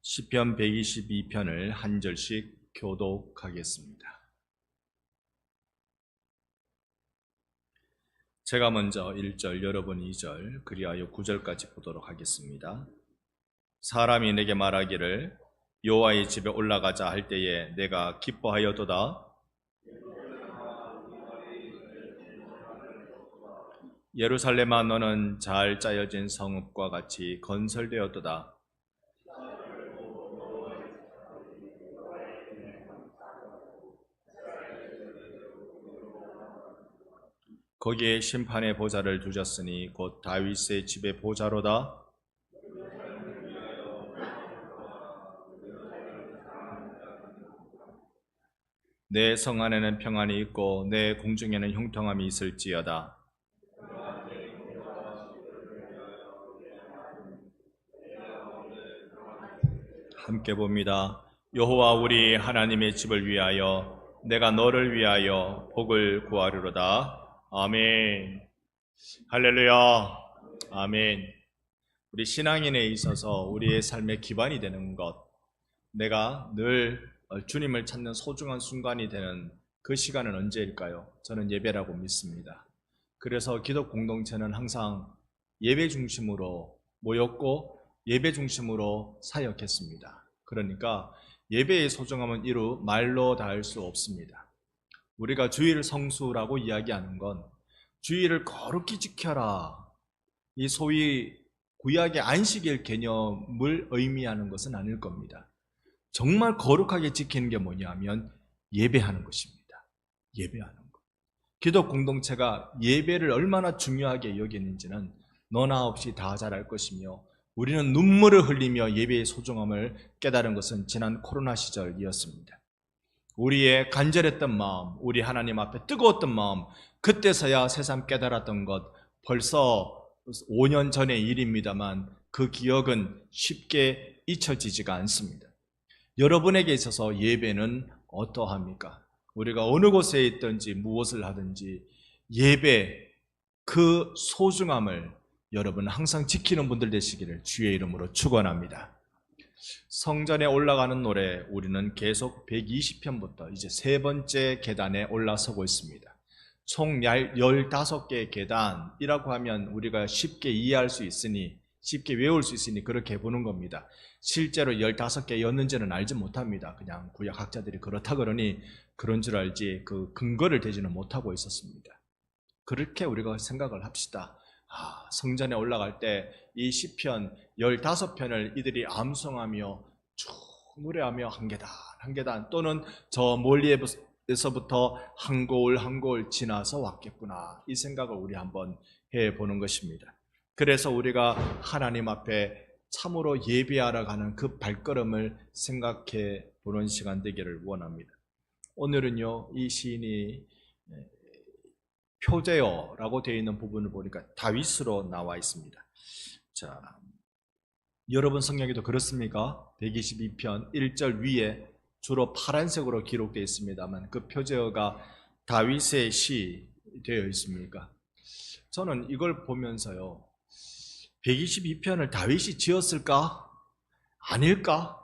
시편 122편을 한 절씩 교독하겠습니다. 제가 먼저 1절, 여러분 2절, 그리하여 9절까지 보도록 하겠습니다. 사람이 내게 말하기를 여호와의 집에 올라가자 할 때에 내가 기뻐하여도다. 예루살렘아, 너는 잘 짜여진 성읍과 같이 건설되었도다. 거기에 심판의 보좌를 두셨으니 곧 다윗의 집의 보좌로다. 내 성 안에는 평안이 있고 내 궁중에는 형통함이 있을지어다. 함께 봅니다. 여호와 우리 하나님의 집을 위하여 내가 너를 위하여 복을 구하리로다. 아멘. 할렐루야. 아멘. 우리 신앙인에 있어서 우리의 삶의 기반이 되는 것, 내가 늘 주님을 찾는 소중한 순간이 되는 그 시간은 언제일까요? 저는 예배라고 믿습니다. 그래서 기독 공동체는 항상 예배 중심으로 모였고 예배 중심으로 사역했습니다. 그러니까 예배의 소중함은 이루 말로 다 할 수 없습니다. 우리가 주일 성수라고 이야기하는 건 주일을 거룩히 지켜라, 이 소위 구약의 안식일 개념을 의미하는 것은 아닐 겁니다. 정말 거룩하게 지키는 게 뭐냐면 예배하는 것입니다. 예배하는 것. 기독 공동체가 예배를 얼마나 중요하게 여기는지는 너나 없이 다 잘 알 것이며, 우리는 눈물을 흘리며 예배의 소중함을 깨달은 것은 지난 코로나 시절이었습니다. 우리의 간절했던 마음, 우리 하나님 앞에 뜨거웠던 마음, 그때서야 새삼 깨달았던 것, 벌써 5년 전의 일입니다만 그 기억은 쉽게 잊혀지지가 않습니다. 여러분에게 있어서 예배는 어떠합니까? 우리가 어느 곳에 있든지 무엇을 하든지 예배, 그 소중함을 여러분 항상 지키는 분들 되시기를 주의 이름으로 축원합니다. 성전에 올라가는 노래, 우리는 계속 120편부터 이제 세 번째 계단에 올라서고 있습니다. 총 15개의 계단이라고 하면 우리가 쉽게 이해할 수 있으니, 쉽게 외울 수 있으니 그렇게 보는 겁니다. 실제로 15개였는지는 알지 못합니다. 그냥 구약학자들이 그렇다 그러니 그런 줄 알지 그 근거를 대지는 못하고 있었습니다. 그렇게 우리가 생각을 합시다. 성전에 올라갈 때 이 시편 15편을 이들이 암송하며 쭉 노래하며 한 계단 한 계단, 또는 저 멀리에서부터 한 고을 한 고을 지나서 왔겠구나, 이 생각을 우리 한번 해보는 것입니다. 그래서 우리가 하나님 앞에 참으로 예배하러 가는 그 발걸음을 생각해 보는 시간 되기를 원합니다. 오늘은요, 이 시인이 표제어라고 되어 있는 부분을 보니까 다윗으로 나와 있습니다. 자, 여러분 성경에도 그렇습니까? 122편 1절 위에 주로 파란색으로 기록되어 있습니다만 그 표제어가 다윗의 시 되어 있습니까? 저는 이걸 보면서요, 122편을 다윗이 지었을까? 아닐까?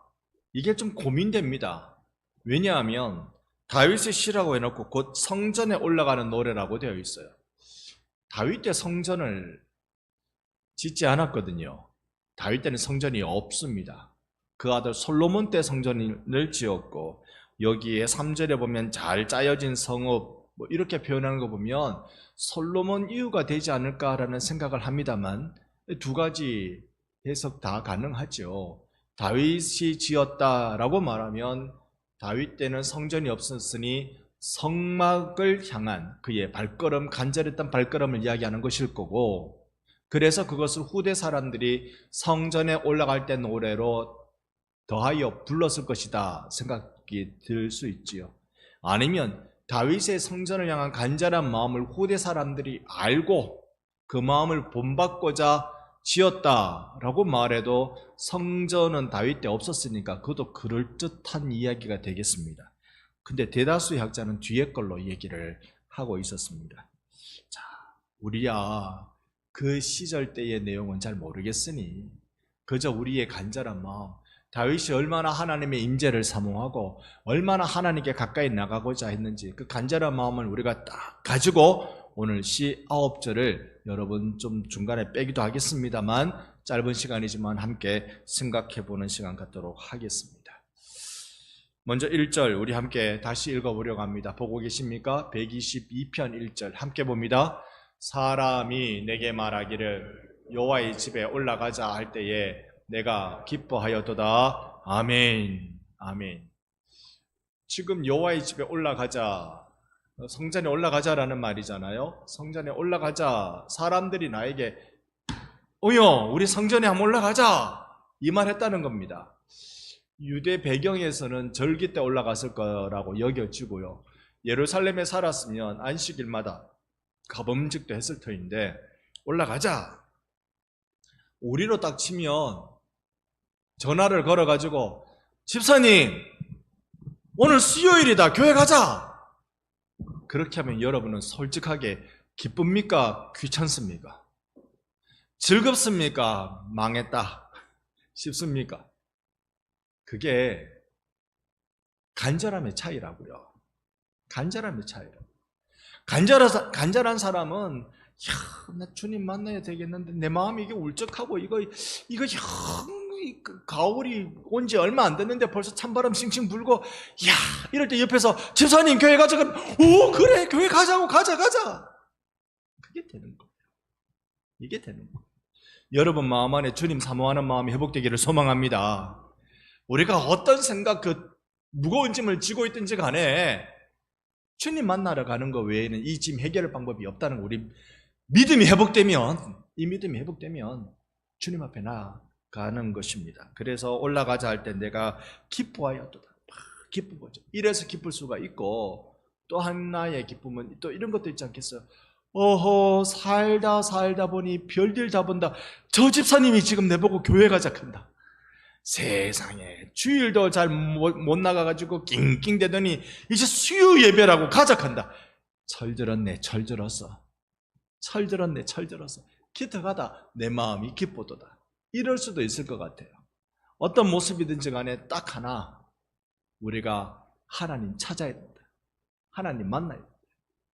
이게 좀 고민됩니다. 왜냐하면 다윗의 시라고 해놓고 곧 성전에 올라가는 노래라고 되어 있어요. 다윗 때 성전을 짓지 않았거든요. 다윗 때는 성전이 없습니다. 그 아들 솔로몬 때 성전을 지었고, 여기에 3절에 보면 잘 짜여진 성읍 이렇게 표현하는 거 보면 솔로몬 이후가 되지 않을까라는 생각을 합니다만, 두 가지 해석 다 가능하죠. 다윗이 지었다라고 말하면 다윗 때는 성전이 없었으니 성막을 향한 그의 발걸음, 간절했던 발걸음을 이야기하는 것일 거고, 그래서 그것을 후대 사람들이 성전에 올라갈 때 노래로 더하여 불렀을 것이다 생각이 들 수 있지요. 아니면 다윗의 성전을 향한 간절한 마음을 후대 사람들이 알고 그 마음을 본받고자 지었다라고 말해도 성전은 다윗 때 없었으니까 그것도 그럴듯한 이야기가 되겠습니다. 근데 대다수의 학자는 뒤에 걸로 얘기를 하고 있었습니다. 자, 우리야 그 시절 때의 내용은 잘 모르겠으니 그저 우리의 간절한 마음, 다윗이 얼마나 하나님의 임재를 사모하고 얼마나 하나님께 가까이 나가고자 했는지 그 간절한 마음을 우리가 딱 가지고 오늘 시 9절을 여러분 좀 중간에 빼기도 하겠습니다만 짧은 시간이지만 함께 생각해보는 시간 갖도록 하겠습니다. 먼저 1절 우리 함께 다시 읽어보려고 합니다. 보고 계십니까? 122편 1절 함께 봅니다. 사람이 내게 말하기를 여호와의 집에 올라가자 할 때에 내가 기뻐하였도다. 아멘. 아멘. 지금 여호와의 집에 올라가자, 성전에 올라가자라는 말이잖아요. 성전에 올라가자. 사람들이 나에게 우리 성전에 한번 올라가자 이 말 했다는 겁니다. 유대 배경에서는 절기 때 올라갔을 거라고 여겨지고요. 예루살렘에 살았으면 안식일마다 가범직도 했을 터인데 올라가자. 우리로 딱 치면 전화를 걸어가지고 집사님 오늘 수요일이다 교회 가자. 그렇게 하면 여러분은 솔직하게 기쁩니까? 귀찮습니까? 즐겁습니까? 망했다 싶습니까? 그게 간절함의 차이라고요. 간절함의 차이라고. 간절한 사람은 나 주님 만나야 되겠는데 내 마음이 이게 울적하고 이거 가을이 온 지 얼마 안 됐는데 벌써 찬바람 싱싱 불고 이럴 때 옆에서 집사님 교회 가자 그러면 그래 교회 가자고 가자 그게 되는 거예요. 이게 되는 거예요. 여러분 마음 안에 주님 사모하는 마음이 회복되기를 소망합니다. 우리가 어떤 생각 무거운 짐을 지고 있든지 간에 주님 만나러 가는 것 외에는 이 짐 해결 방법이 없다는 거. 우리 믿음이 회복되면 주님 앞에 나가는 것입니다. 그래서 올라가자 할 때 내가 기뻐하였도다. 기쁘죠. 이래서 기쁠 수가 있고 또 하나의 기쁨은 또 이런 것도 있지 않겠어요? 살다 보니 별일 다 본다. 저 집사님이 지금 내보고 교회 가자 한다. 세상에 주일도 잘 못 나가가지고 낑낑대더니 이제 수요 예배라고 가자한다. 철들었네 철들었어. 기특하다. 내 마음이 기쁘도다. 이럴 수도 있을 것 같아요. 어떤 모습이든지 간에 딱 하나 우리가 하나님 찾아야 된다. 하나님 만나야 된다.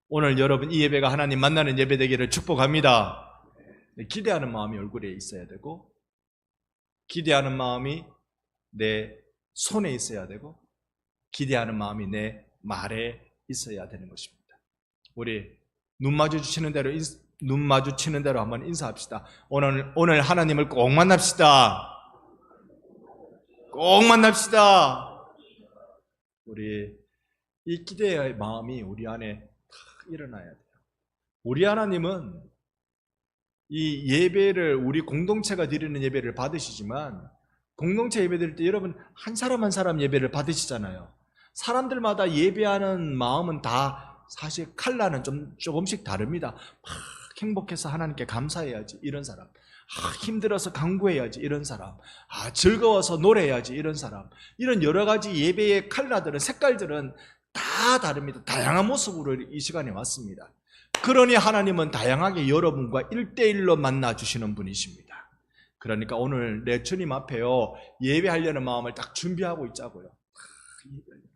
오늘 여러분 이 예배가 하나님 만나는 예배 되기를 축복합니다. 기대하는 마음이 얼굴에 있어야 되고 기대하는 마음이 내 손에 있어야 되고 기대하는 마음이 내 말에 있어야 되는 것입니다. 우리 눈 마주치는 대로 한번 인사합시다. 오늘 하나님을 꼭 만납시다. 꼭 만납시다. 우리 이 기대의 마음이 우리 안에 다 일어나야 돼요. 우리 하나님은 이 예배를 우리 공동체가 드리는 예배를 받으시지만 공동체 예배 드릴 때 여러분 한 사람 한 사람 예배를 받으시잖아요. 사람들마다 예배하는 마음은 다 사실 칼라는 조금씩 다릅니다. 막 행복해서 하나님께 감사해야지 이런 사람, 힘들어서 간구해야지 이런 사람, 즐거워서 노래해야지 이런 사람, 이런 여러 가지 예배의 칼라들은 색깔들은 다 다릅니다. 다양한 모습으로 이 시간에 왔습니다. 그러니 하나님은 다양하게 여러분과 1대1로 만나주시는 분이십니다. 그러니까 오늘 내 주님 앞에요 예배하려는 마음을 딱 준비하고 있자고요.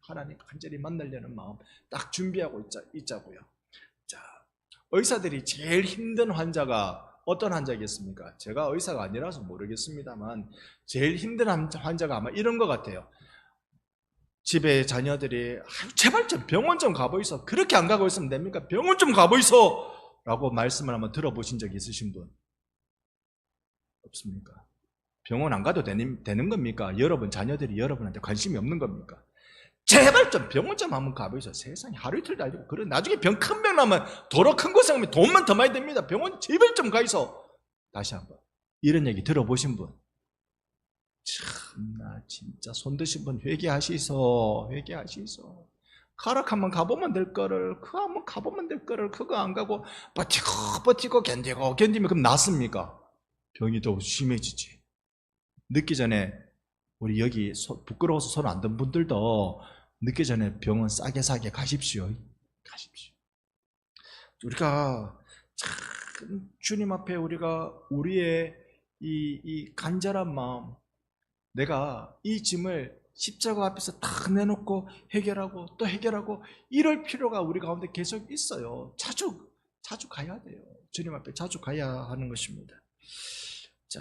하나님 간절히 만나려는 마음 딱 준비하고 있자고요. 자, 의사들이 제일 힘든 환자가 어떤 환자겠습니까? 제가 의사가 아니라서 모르겠습니다만 제일 힘든 환자가 아마 이런 것 같아요. 집에 자녀들이 제발 좀 병원 좀 가보이소. 그렇게 안 가고 있으면 됩니까? 병원 좀 가보이소 라고 말씀을 한번 들어보신 적 있으신 분? 없습니까? 병원 안 가도 되는 겁니까? 여러분 자녀들이 여러분한테 관심이 없는 겁니까? 제발 좀 병원 좀 한번 가보이소. 세상에 하루 이틀 달리고 그래 나중에 큰 병 나면 도로 큰 곳에 가면 돈만 더 많이 듭니다. 병원 제발 좀 가이소. 다시 한번 이런 얘기 들어보신 분? 참나 진짜 손 드신 분 회개하시소. 가락 한번 가보면 될 거를 그거 안 가고 버티고 견디면 그럼 낫습니까? 병이 더 심해지지. 늦기 전에 우리 여기 부끄러워서 손 안 든 분들도 늦기 전에 병원 싸게 가십시오. 우리가 참 주님 앞에 우리가 우리의 이 간절한 마음 내가 이 짐을 십자가 앞에서 다 내놓고 해결하고 또 해결하고 이럴 필요가 우리 가운데 계속 있어요. 자주 가야 돼요. 주님 앞에 자주 가야 하는 것입니다. 자,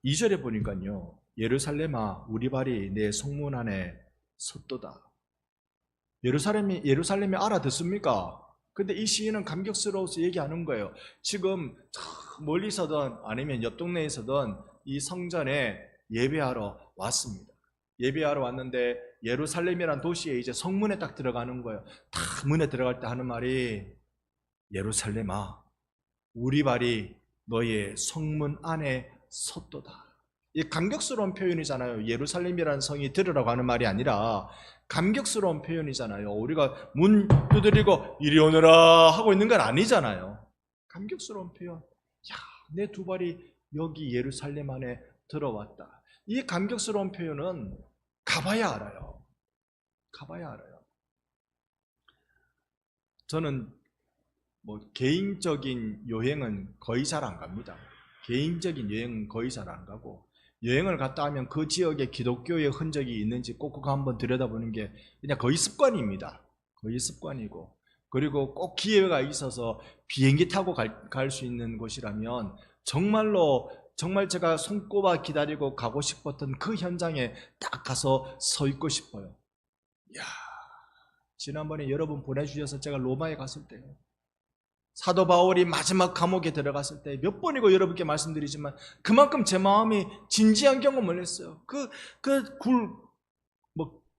2절에 보니까요. 예루살렘아 우리 발이 내 성문 안에 섰도다. 예루살렘이 알아듣습니까? 근데 이 시인은 감격스러워서 얘기하는 거예요. 지금 멀리서든 아니면 옆 동네에서든 이 성전에 예배하러 왔습니다. 예배하러 왔는데 예루살렘이란 도시에 이제 성문에 딱 들어가는 거예요. 딱 문에 들어갈 때 하는 말이 예루살렘아 우리 발이 너의 성문 안에 섰도다. 이 감격스러운 표현이잖아요. 예루살렘이라는 성이 들으라고 하는 말이 아니라 감격스러운 표현이잖아요. 우리가 문 두드리고 이리 오너라 하고 있는 건 아니잖아요. 감격스러운 표현. 야, 내 두 발이 여기 예루살렘 안에 들어왔다. 이 감격스러운 표현은 가봐야 알아요. 가봐야 알아요. 저는 개인적인 여행은 거의 잘 안 갑니다. 개인적인 여행은 거의 잘 안 가고 여행을 갔다 하면 그 지역에 기독교의 흔적이 있는지 꼭 한번 들여다보는 게 그냥 거의 습관입니다. 거의 습관이고 그리고 꼭 기회가 있어서 비행기 타고 갈 수 있는 곳이라면 정말 제가 손꼽아 기다리고 가고 싶었던 그 현장에 딱 가서 서 있고 싶어요. 이야, 지난번에 여러분 보내주셔서 제가 로마에 갔을 때요. 사도 바울이 마지막 감옥에 들어갔을 때 몇 번이고 여러분께 말씀드리지만 그만큼 제 마음이 진지한 경험을 했어요.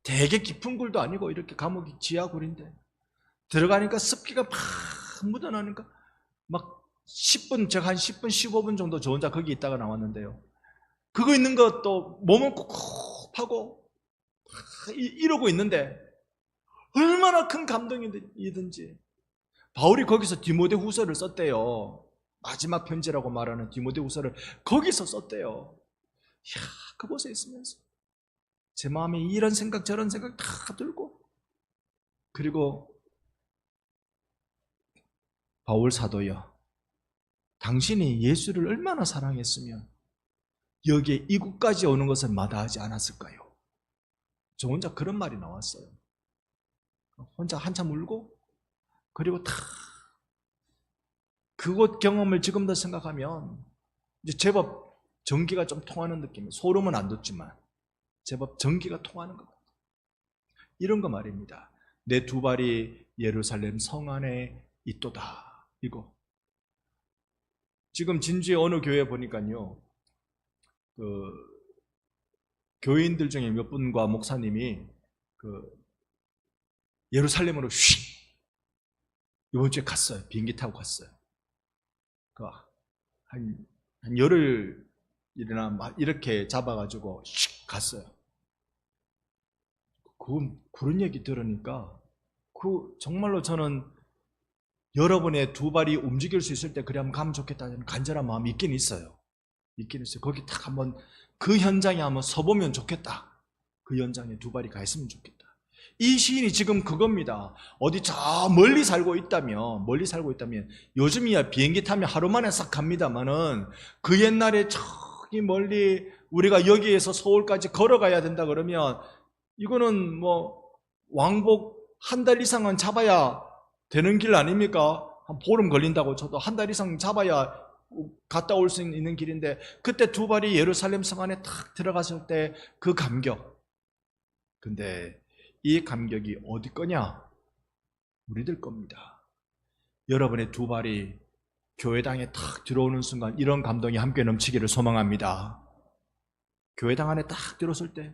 되게 깊은 굴도 아니고 이렇게 감옥이 지하굴인데 들어가니까 습기가 팍 묻어나니까 막 10분, 제가 한 10분, 15분 정도 저 혼자 거기 있다가 나왔는데요. 그거 있는 것도 몸은 꿉꿉하고 이러고 있는데 얼마나 큰 감동이든지 바울이 거기서 디모데후서를 썼대요. 마지막 편지라고 말하는 디모데후서를 거기서 썼대요. 이야, 그곳에 있으면서 제 마음에 이런 생각 저런 생각 다 들고 그리고 바울 사도여 당신이 예수를 얼마나 사랑했으면 여기에 이곳까지 오는 것을 마다하지 않았을까요? 저 혼자 그런 말이 나왔어요. 혼자 한참 울고 그리고 다 그곳 경험을 지금도 생각하면 이제 제법 전기가 좀 통하는 느낌이에요. 소름은 안 돋지만 제법 전기가 통하는 것 같아요. 이런 거 말입니다. 내 두 발이 예루살렘 성 안에 있도다. 이거 지금 진주의 어느 교회 보니까요, 교인들 중에 몇 분과 목사님이 예루살렘으로 이번 주에 갔어요. 비행기 타고 갔어요. 한 열흘이나 이렇게 잡아가지고 갔어요. 그런 얘기 들으니까 정말로 저는 여러분의 두 발이 움직일 수 있을 때 그래 한번 가면 좋겠다는 간절한 마음이 있긴 있어요. 거기 딱 한번 그 현장에 한번 서보면 좋겠다. 그 현장에 두 발이 가 있으면 좋겠다. 이 시인이 지금 그겁니다. 어디 저 멀리 살고 있다면 요즘이야 비행기 타면 하루 만에 싹 갑니다만은 그 옛날에 저기 멀리 우리가 여기에서 서울까지 걸어가야 된다 그러면 이거는 왕복 한 달 이상은 잡아야 되는 길 아닙니까? 한 보름 걸린다고 쳐도 한 달 이상 잡아야 갔다 올 수 있는 길인데 그때 두 발이 예루살렘 성 안에 탁 들어갔을 때 그 감격. 근데 이 감격이 어디 거냐? 우리들 겁니다. 여러분의 두 발이 교회당에 탁 들어오는 순간 이런 감동이 함께 넘치기를 소망합니다. 교회당 안에 딱 들어섰을 때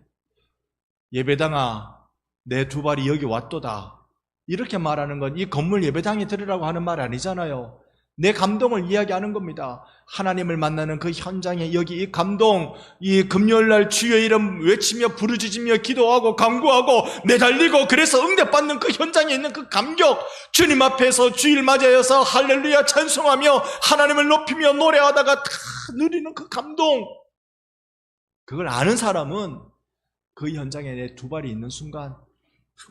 예배당아 내 두 발이 여기 왔도다 이렇게 말하는 건 이 건물 예배당에 들으라고 하는 말 아니잖아요. 내 감동을 이야기하는 겁니다. 하나님을 만나는 그 현장에 여기 이 감동, 이 금요일날 주의 이름 외치며 부르짖으며 기도하고 간구하고 매달리고 그래서 응답받는 그 현장에 있는 그 감격, 주님 앞에서 주일 맞이하여서 할렐루야 찬송하며 하나님을 높이며 노래하다가 다 누리는 그 감동, 그걸 아는 사람은 그 현장에 내 두 발이 있는 순간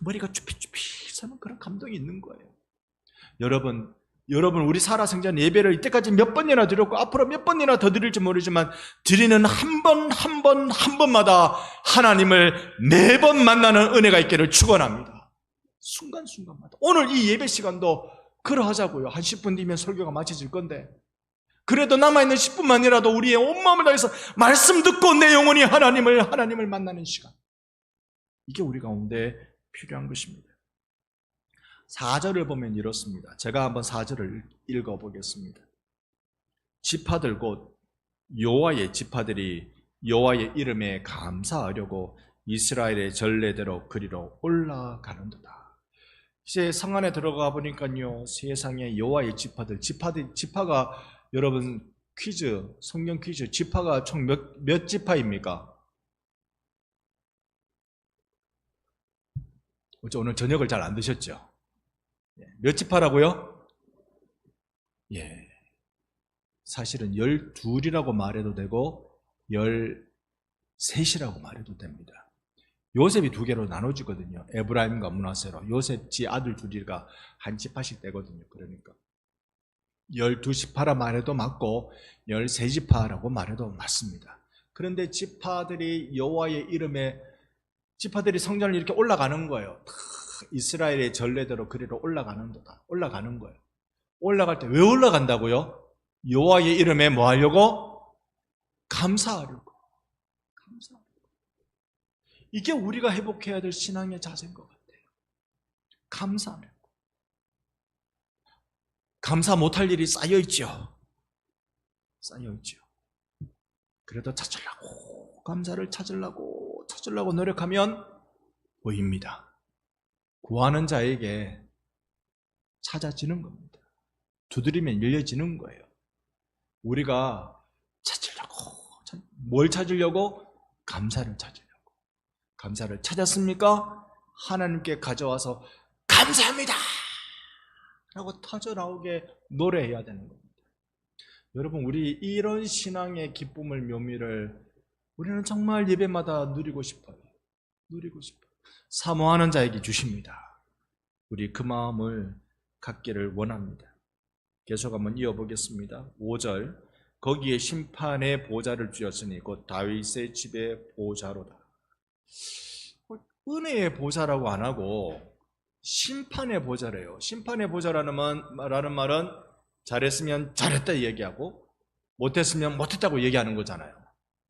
머리가 쭈삣쭈삣 서는 그런 감동이 있는 거예요. 여러분, 여러분 우리 살아생전 예배를 이때까지 몇 번이나 드렸고 앞으로 몇 번이나 더 드릴지 모르지만 드리는 한 번 한 번마다 하나님을 매번 만나는 은혜가 있기를 축원합니다. 순간순간마다. 오늘 이 예배 시간도 그러하자고요. 한 10분 뒤면 설교가 마쳐질 건데 그래도 남아있는 10분만이라도 우리의 온 마음을 다해서 말씀 듣고 내 영혼이 하나님을 만나는 시간. 이게 우리 가운데 필요한 것입니다. 4절을 보면 이렇습니다. 제가 한번 4절을 읽어보겠습니다. 지파들 곧 여호와의 지파들이 여호와의 이름에 감사하려고 이스라엘의 전례대로 그리로 올라가는도다. 이제 성 안에 들어가 보니까요, 세상에 여호와의 지파가 여러분 퀴즈, 성경 퀴즈, 지파가 총 몇 지파입니까? 오늘 저녁을 잘 안 드셨죠? 몇 지파라고요? 예. 사실은 12이라고 말해도 되고 13이라고 말해도 됩니다. 요셉이 두 개로 나눠지거든요. 에브라임과 므낫세로. 요셉 지 아들 둘이가 한 지파씩 되거든요. 그러니까 12지파라 말해도 맞고 13지파라고 말해도 맞습니다. 그런데 지파들이 여호와의 이름에 지파들이 성전을 이렇게 올라가는 거예요. 이스라엘의 전례대로 그리로 올라가는 거예요. 올라갈 때 왜 올라간다고요? 여호와의 이름에 뭐 하려고? 감사하려고. 이게 우리가 회복해야 될 신앙의 자세인 것 같아요. 감사하려고. 감사 못할 일이 쌓여있죠. 그래도 감사를 찾으려고 노력하면 보입니다. 구하는 자에게 찾아지는 겁니다. 두드리면 열려지는 거예요. 우리가 뭘 찾으려고? 감사를 찾으려고. 감사를 찾았습니까? 하나님께 가져와서 감사합니다! 라고 터져 나오게 노래해야 되는 겁니다. 여러분, 우리 이런 신앙의 기쁨을, 묘미를 우리는 정말 예배마다 누리고 싶어요. 사모하는 자에게 주십니다. 우리 그 마음을 갖기를 원합니다. 계속 한번 이어보겠습니다. 5절, 거기에 심판의 보좌를 주었으니 곧 다윗의 집의 보좌로다. 은혜의 보좌라고 안 하고 심판의 보좌래요. 심판의 보좌라는 말은 잘했으면 잘했다 얘기하고 못했으면 못했다고 얘기하는 거잖아요.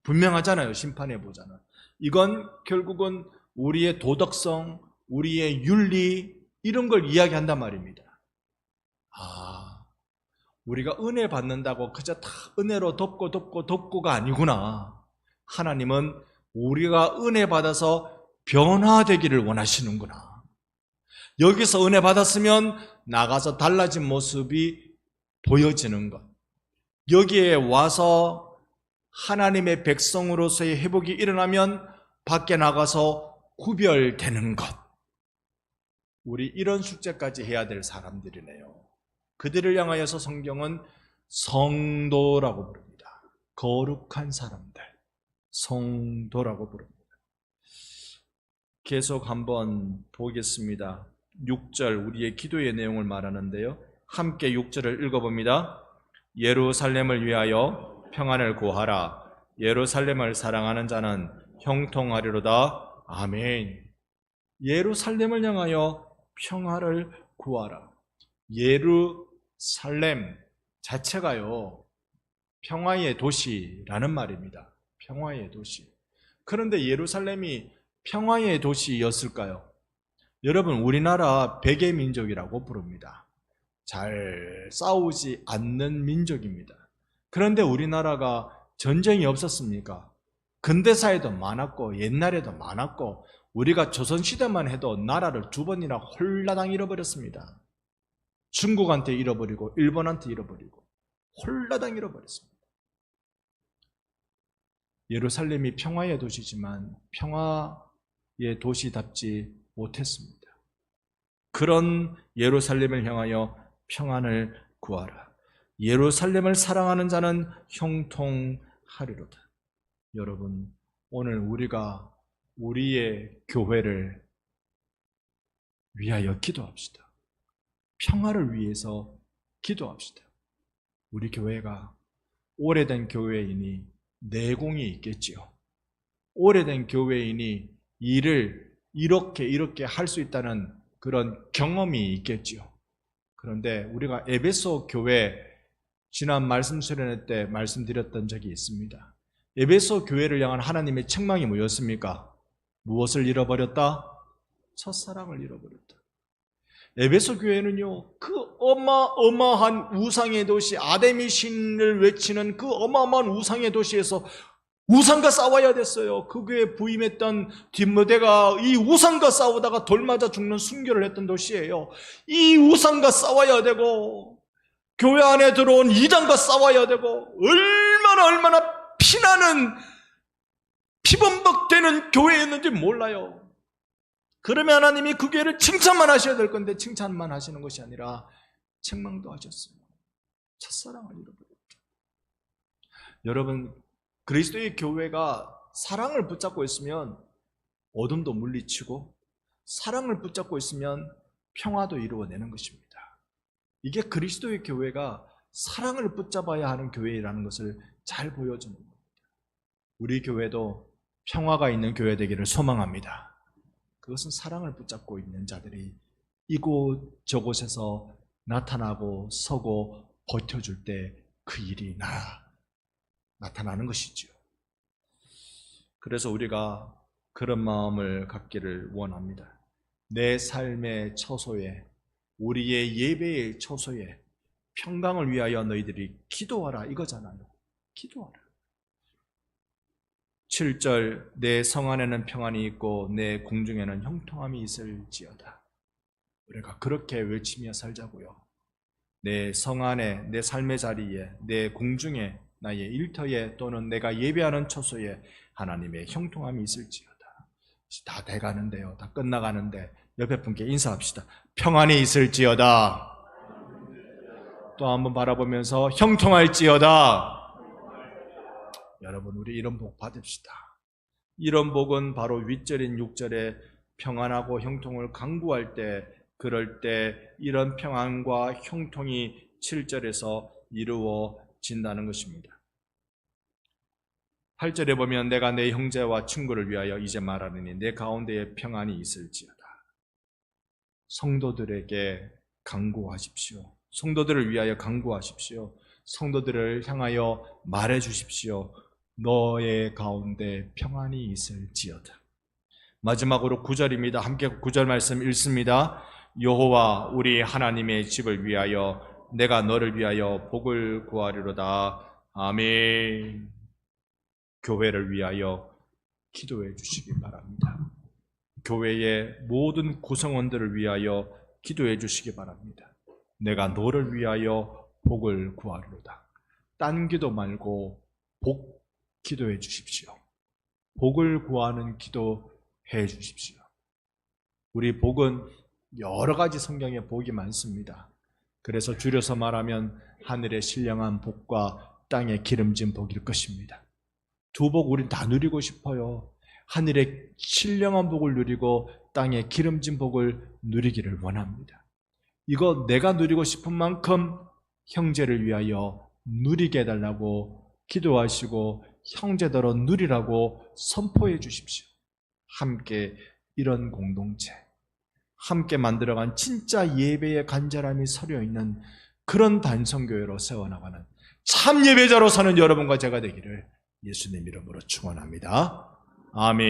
분명하잖아요. 심판의 보좌는. 이건 결국은 우리의 도덕성, 우리의 윤리 이런 걸 이야기한단 말입니다. 우리가 은혜 받는다고 그저 다 은혜로 덮고가 아니구나. 하나님은 우리가 은혜 받아서 변화되기를 원하시는구나. 여기서 은혜 받았으면 나가서 달라진 모습이 보여지는 것. 여기에 와서 하나님의 백성으로서의 회복이 일어나면 밖에 나가서 구별되는 것. 우리 이런 숙제까지 해야 될 사람들이네요. 그들을 향하여서 성경은 성도라고 부릅니다. 거룩한 사람들, 성도라고 부릅니다. 계속 한번 보겠습니다. 6절 우리의 기도의 내용을 말하는데요. 함께 6절을 읽어봅니다. 예루살렘을 위하여 평안을 구하라. 예루살렘을 사랑하는 자는 형통하리로다. 아멘. 예루살렘을 향하여 평화를 구하라. 예루살렘 자체가요, 평화의 도시라는 말입니다. 평화의 도시. 그런데 예루살렘이 평화의 도시였을까요? 여러분, 우리나라 백의 민족이라고 부릅니다. 잘 싸우지 않는 민족입니다. 그런데 우리나라가 전쟁이 없었습니까? 근대사에도 많았고 옛날에도 많았고 우리가 조선시대만 해도 나라를 2번이나 홀라당 잃어버렸습니다. 중국한테 잃어버리고 일본한테 잃어버리고 홀라당 잃어버렸습니다. 예루살렘이 평화의 도시지만 평화의 도시답지 못했습니다. 그런 예루살렘을 향하여 평안을 구하라. 예루살렘을 사랑하는 자는 형통하리로다. 여러분, 오늘 우리가 우리의 교회를 위하여 기도합시다. 평화를 위해서 기도합시다. 우리 교회가 오래된 교회이니 내공이 있겠지요. 오래된 교회이니 일을 이렇게 할 수 있다는 그런 경험이 있겠지요. 그런데 우리가 에베소 교회 지난 말씀 수련회 때 말씀드렸던 적이 있습니다. 에베소 교회를 향한 하나님의 책망이 뭐였습니까? 무엇을 잃어버렸다? 첫사랑을 잃어버렸다. 에베소 교회는요, 그 어마어마한 우상의 도시, 아데미 신을 외치는 그 어마어마한 우상의 도시에서 우상과 싸워야 됐어요. 그 교회에 부임했던 디모데가 이 우상과 싸우다가 돌 맞아 죽는 순교를 했던 도시예요. 이 우상과 싸워야 되고 교회 안에 들어온 이단과 싸워야 되고 얼마나 피나는 피범벅되는 교회였는지 몰라요. 그러면 하나님이 그 교회를 칭찬만 하셔야 될 건데 칭찬만 하시는 것이 아니라 책망도 하셨어요. 첫사랑을 잃어버렸죠. 여러분, 그리스도의 교회가 사랑을 붙잡고 있으면 어둠도 물리치고 사랑을 붙잡고 있으면 평화도 이루어내는 것입니다. 이게 그리스도의 교회가 사랑을 붙잡아야 하는 교회라는 것을 잘 보여주는 겁니다. 우리 교회도 평화가 있는 교회 되기를 소망합니다. 그것은 사랑을 붙잡고 있는 자들이 이곳 저곳에서 나타나고 서고 버텨줄 때 그 일이 나타나는 것이지요. 그래서 우리가 그런 마음을 갖기를 원합니다. 내 삶의 처소에, 우리의 예배의 처소에 평강을 위하여 너희들이 기도하라 이거잖아요. 기도하라. 7절, 내 성 안에는 평안이 있고 내 궁중에는 형통함이 있을지어다. 우리가 그렇게 외치며 살자고요. 내 성 안에, 내 삶의 자리에, 내 궁중에, 나의 일터에 또는 내가 예배하는 처소에 하나님의 형통함이 있을지어다. 다 돼가는데요. 다 끝나가는데 옆에 분께 인사합시다. 평안이 있을지어다. 또 한번 바라보면서 형통할지어다. 여러분, 우리 이런 복 받읍시다. 이런 복은 바로 윗절인 6절에 평안하고 형통을 강구할 때, 그럴 때 이런 평안과 형통이 7절에서 이루어진다는 것입니다. 8절에 보면 내가 내 형제와 친구를 위하여 이제 말하느니 내 가운데에 평안이 있을지어다. 성도들에게 강구하십시오. 성도들을 위하여 강구하십시오. 성도들을 향하여 말해 주십시오. 너의 가운데 평안이 있을지어다. 마지막으로 9절입니다. 함께 9절 말씀 읽습니다. 여호와 우리 하나님의 집을 위하여 내가 너를 위하여 복을 구하리로다. 아멘. 교회를 위하여 기도해 주시기 바랍니다. 교회의 모든 구성원들을 위하여 기도해 주시기 바랍니다. 내가 너를 위하여 복을 구하리로다. 딴 기도 말고 복 기도해 주십시오. 복을 구하는 기도 해 주십시오. 우리 복은 여러 가지 성경에 복이 많습니다. 그래서 줄여서 말하면 하늘의 신령한 복과 땅의 기름진 복일 것입니다. 두 복 우린 다 누리고 싶어요. 하늘의 신령한 복을 누리고 땅의 기름진 복을 누리기를 원합니다. 이거 내가 누리고 싶은 만큼 형제를 위하여 누리게 해달라고 기도하시고 형제더러 누리라고 선포해 주십시오. 함께 이런 공동체, 함께 만들어간 진짜 예배의 간절함이 서려있는 그런 단성교회로 세워나가는 참 예배자로 사는 여러분과 제가 되기를 예수님 이름으로 축원합니다. 아멘.